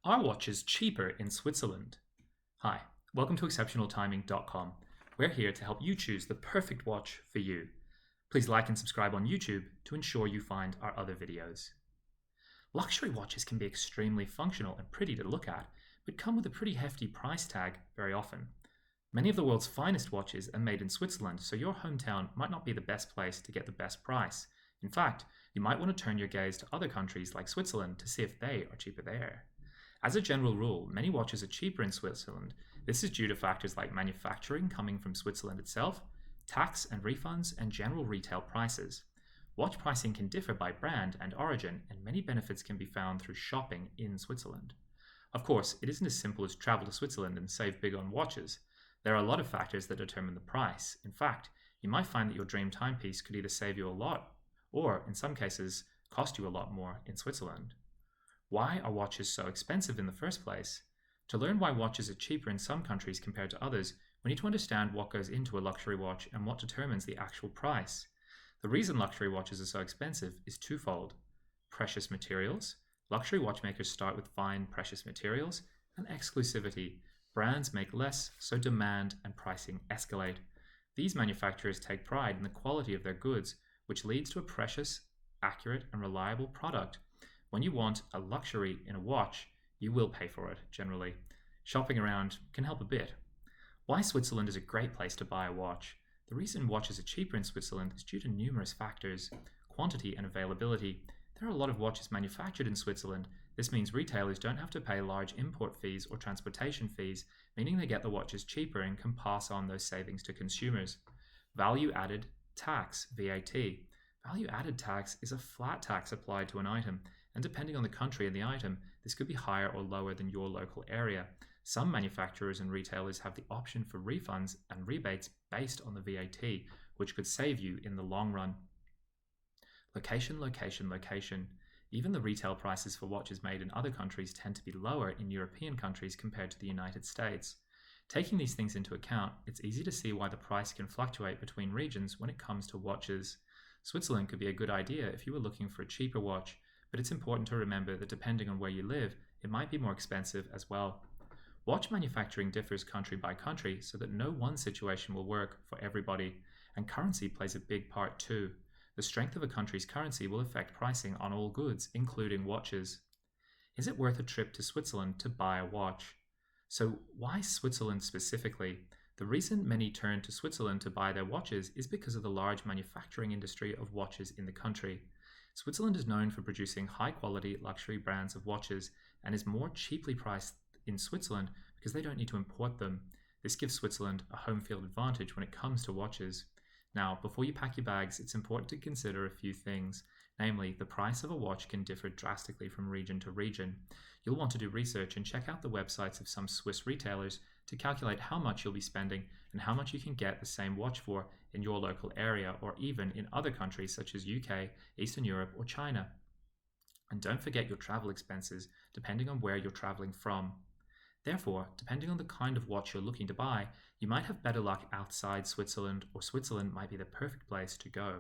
Are watches cheaper in Switzerland? Hi, welcome to exceptionaltiming.com. We're here to help you choose the perfect watch for you. Please like and subscribe on YouTube to ensure you find our other videos. Luxury watches can be extremely functional and pretty to look at, but come with a pretty hefty price tag very often. Many of the world's finest watches are made in Switzerland, so your hometown might not be the best place to get the best price. In fact, you might want to turn your gaze to other countries like Switzerland to see if they are cheaper there. As a general rule, many watches are cheaper in Switzerland. This is due to factors like manufacturing coming from Switzerland itself, tax and refunds, and general retail prices. Watch pricing can differ by brand and origin, and many benefits can be found through shopping in Switzerland. Of course, it isn't as simple as travel to Switzerland and save big on watches. There are a lot of factors that determine the price. In fact, you might find that your dream timepiece could either save you a lot, or in some cases, cost you a lot more in Switzerland. Why are watches so expensive in the first place? To learn why watches are cheaper in some countries compared to others, we need to understand what goes into a luxury watch and what determines the actual price. The reason luxury watches are so expensive is twofold. Precious materials. Luxury watchmakers start with fine precious materials, and exclusivity. Brands make less, so demand and pricing escalate. These manufacturers take pride in the quality of their goods, which leads to a precious, accurate, and reliable product. When you want a luxury in a watch, you will pay for it, generally. Shopping around can help a bit. Why Switzerland is a great place to buy a watch? The reason watches are cheaper in Switzerland is due to numerous factors. Quantity and availability. There are a lot of watches manufactured in Switzerland. This means retailers don't have to pay large import fees or transportation fees, meaning they get the watches cheaper and can pass on those savings to consumers. Value added tax, VAT. Value added tax is a flat tax applied to an item, and depending on the country and the item, this could be higher or lower than your local area. Some manufacturers and retailers have the option for refunds and rebates based on the VAT, which could save you in the long run. Location, location, location. Even the retail prices for watches made in other countries tend to be lower in European countries compared to the United States. Taking these things into account, it's easy to see why the price can fluctuate between regions when it comes to watches. Switzerland could be a good idea if you were looking for a cheaper watch, but it's important to remember that depending on where you live, it might be more expensive as well. Watch manufacturing differs country by country, so that no one situation will work for everybody, and currency plays a big part too. The strength of a country's currency will affect pricing on all goods, including watches. Is it worth a trip to Switzerland to buy a watch? So why Switzerland specifically? The reason many turn to Switzerland to buy their watches is because of the large manufacturing industry of watches in the country. Switzerland is known for producing high-quality luxury brands of watches and is more cheaply priced in Switzerland because they don't need to import them. This gives Switzerland a home field advantage when it comes to watches. Now, before you pack your bags, it's important to consider a few things. Namely, the price of a watch can differ drastically from region to region. You'll want to do research and check out the websites of some Swiss retailers to calculate how much you'll be spending and how much you can get the same watch for in your local area or even in other countries such as UK, Eastern Europe, or China. And don't forget your travel expenses depending on where you're traveling from. Therefore, depending on the kind of watch you're looking to buy, you might have better luck outside Switzerland, or Switzerland might be the perfect place to go.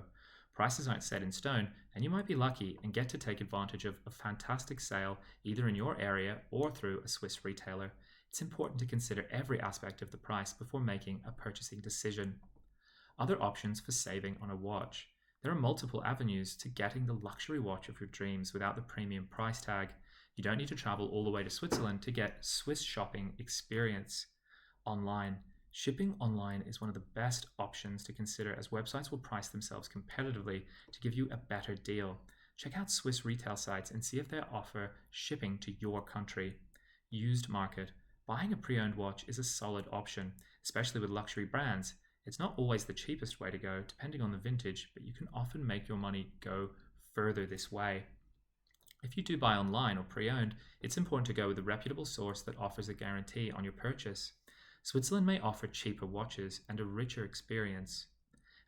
Prices aren't set in stone, and you might be lucky and get to take advantage of a fantastic sale either in your area or through a Swiss retailer. It's important to consider every aspect of the price before making a purchasing decision. Other options for saving on a watch. There are multiple avenues to getting the luxury watch of your dreams without the premium price tag. You don't need to travel all the way to Switzerland to get Swiss shopping experience. Online. Shipping online is one of the best options to consider, as websites will price themselves competitively to give you a better deal. Check out Swiss retail sites and see if they offer shipping to your country. Used market. Buying a pre-owned watch is a solid option, especially with luxury brands. It's not always the cheapest way to go, depending on the vintage, but you can often make your money go further this way. If you do buy online or pre-owned, it's important to go with a reputable source that offers a guarantee on your purchase. Switzerland may offer cheaper watches and a richer experience.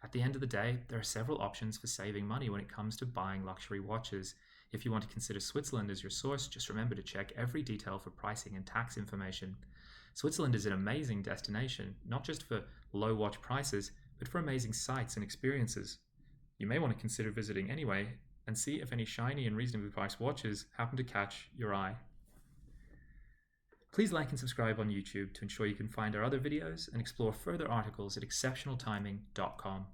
At the end of the day, there are several options for saving money when it comes to buying luxury watches. If you want to consider Switzerland as your source, just remember to check every detail for pricing and tax information. Switzerland is an amazing destination, not just for low watch prices, but for amazing sights and experiences. You may want to consider visiting anyway and see if any shiny and reasonably priced watches happen to catch your eye. Please like and subscribe on YouTube to ensure you can find our other videos and explore further articles at exceptionaltiming.com.